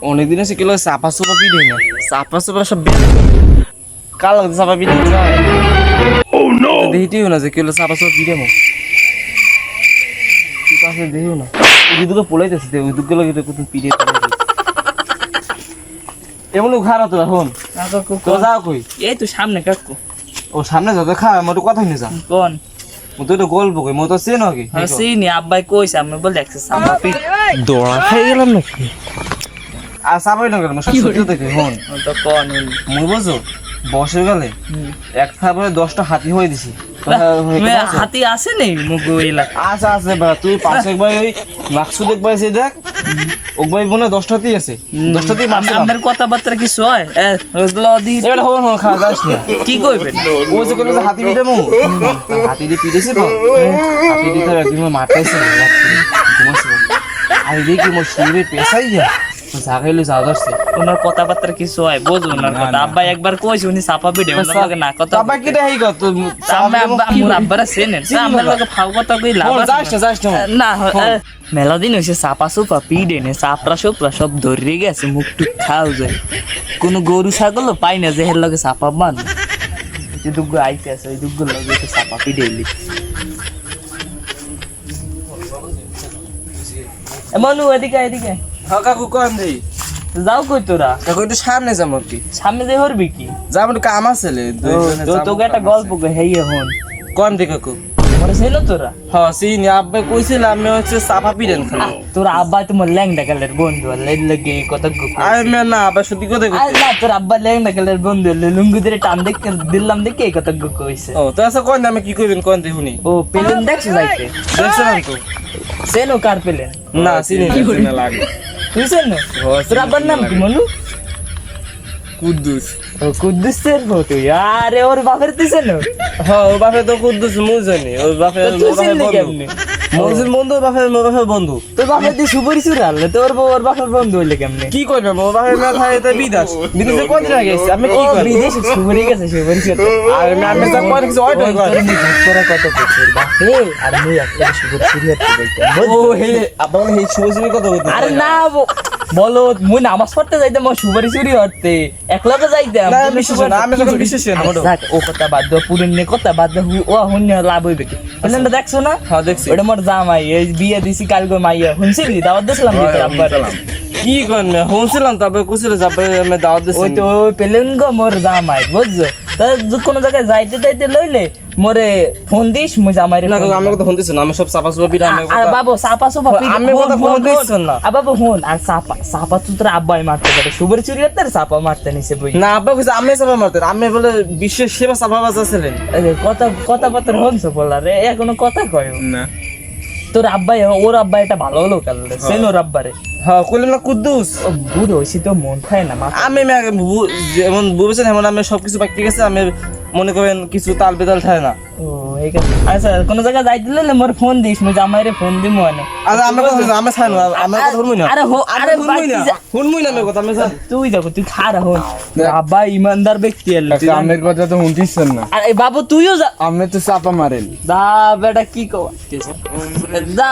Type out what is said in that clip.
অনেকদিন আছে কিলো চাপা চোপা পিড়ে না চাপা চোপা সব কাল লাগছে চাপা পিড়ে না দেখিটিও না যে কিলো চাপা চোপা পিড়ে মো কি পাশে দেখিও না ওই দুটো পলাইতেছে ওই দুগুলো কিন্তু পিড়ে এমন ঘাড়া তো এখন তো যাও কই এই তো সামনে কাকু ও সামনে যাও খা মোটে কথা নিয়ে যা কোন মো তো গল্প কই মো তো চেন নাকি হাসিনি আব্বাই কইছে আমি বল দেখছ সামনে পিট দৌড়া খাই গেলাম নাকি আর সাবাই না কেন সত্যি দেখে হন তো কোন মুই বুঝো বসে গেলে এক থাপড়ে 10টা হাতি হয়ে দিছি হাতি আছে নেই মুগো এলাকা আচ্ছা আছে বা তুই পাশে একবার ওই মাকসুদ একবার এসে দেখ ওকবাই বনে 10টাতেই আছে 10টাতেই মারছে আমার কথাবার্তা কিছু হয় লদি এবার হন হন খাওয়া যাস না কি কইবেন ও যে কোনো হাতি পিটে মু হাতি দিয়ে পিটেছে তো হাতি দিয়ে তো একদিন মারতেছে ঘুমাচ্ছে আর দেখি মোর শুয়ে পেছাই যা জাগাইলে যা ধরছে ওনার কথাবার্তা কিছু হয় বুঝুন ওনার কথা আব্বা একবার কইছে উনি চাপা পিটে ওনার না কথা বাবা কি দেই কত সামনে আব্বা মোর আব্বারা সেনেন আমার লগে ফাও কথা কই লাভ যাস না মেলা দিন হইছে চাপা সুপা পিডে নে চাপড়া সুপড়া সব ধরে গেছে মুখ টুক খাও যায় কোনো গরু ছাগলও পাই না যে হের লগে চাপা বান যে দুগ্গ আইতে আছে ওই দুগ্গ লগে তো চাপা পিডেলি মনু এদিকে এদিকে হ্যাঁ কাকু কোন দেই যাও কই তোরা কাকু একটু সামনে যাম কি সামনে যে হরবি কি যাম একটু কাম আছে তো তোকে একটা গল্প কই হেইয়ে হন কোন দিকে কাকু মরে ছিল তোরা হ্যাঁ সিনি আব্বা কইছিল আমি হচ্ছে চাপা পিড়েন খালি তোর আব্বা তোমার ল্যাংডা কালের বন্ধু লেগ লাগে কত আই মে না আব্বা সত্যি কথা কইছে না তোর আব্বা ল্যাংডা কালের বন্ধু লুঙ্গি ধরে টান দেখে দিলাম দেখে এই কথা কইছে ও তো আচ্ছা কোন আমি কি কইবেন কোন দেই শুনি ও পেলেন দেখছো যাইতে দেখছেন তো সেনো কার পেলেন না চিনি না লাগে তুই সেনো তোর আব্বার নাম কি মনু কুদ্দুস ও কুদ্দুসের ফটো আরে ওর বাপের তুই সেনো হ্যাঁ ও বাপে তো কুদ্দুস মুজনি ওর বাপে তুই চিনলি কেমনে মজিল বন্ধু বাপে বন্ধু তোর বাপের তুই সুপারি সুরালে তোর ওর বাপের বন্ধু হইলে কেমনে কি করবে ও বাপে না থাকে তো বিদেশ বিদেশে কোন জায়গায় গেছে আমি কি করব বিদেশ সুপারি গেছে সুপারি সুরালে আর আমি যা করে কিছু হয় না তোরা কত করছিস বাপে আর মুই একটা সুপারি সুরিয়াতে বলতাম ও হে আপন হে সুজনি কত কইতে আরে না বলো মুই নামাজ পড়তে যাইতাম ও সুপারি চুরি হতে একলাকে যাইতাম না বিশ্বাস না আমি যখন বিশ্বাস না যাক ও কথা বাদ দাও পুরনো কথা বাদ দাও ও হুন্য লাভ হইবে কি প্লেনটা দেখছো না হ্যাঁ দেখছি ওটা মোর জামাই এই বিয়ে দিছি কালকে মাইয়া শুনছিলি দাওয়াত দিছিলাম দিতে আব্বার কি করবে হনছিলাম তবে কুছিল যাবে আমি দাওয়াত দিছি ওই তো ওই প্লেন গো মোর জামাই বুঝছো তা কোন জায়গায় যাইতে যাইতে লইলে মোরে ফোন দিস মুই জামাই রে না আমি কথা হনতেছ না আমি সব চাপা চুপা পিড়া আমি আর বাবু সাপা সুপা আমি কথা ফোন দিছ না আর বাবু হুন আর সাপা সাপা তুতরা আব্বাই মারতে পারে সুপারি চুরি হতে আর সাপা মারতে নিছে বই না আব্বা কইছে আমি চাপা মারতে আমি বলে বিশ্বের সেবা চাপা বাজা ছিলেন কথা কথাবার্তা হনছো বলার এখনো কথা কয় না তোর আব্বাই ওর আব্বাই এটা ভালো হলো কাল সেন ওর আব্বারে হ্যাঁ কইলেন না কুদ্দুস ও বুড়ো হইছি তো মন খায় না মা আমি যেমন বুঝেছেন এমন আমি সবকিছু বাকি গেছে আমি মনে করেন কিছু তাল বেতাল থাকে না ও এই কথা আচ্ছা কোন জায়গা যাইতে লইলে মোর ফোন দিস মুই জামাইরে ফোন দিমু আনে আরে আমি কথা আমি ছাই না আমি কথা ধরমই না আরে আরে শুনমই না আমি কথা আমি তুই দেখো তুই খারা হন আব্বা ইমানদার ব্যক্তি এল আমের কথা তো শুনতেছেন না আরে বাবু তুইও যা আপনি তো চাপা মারেন দা বেটা কি কও দা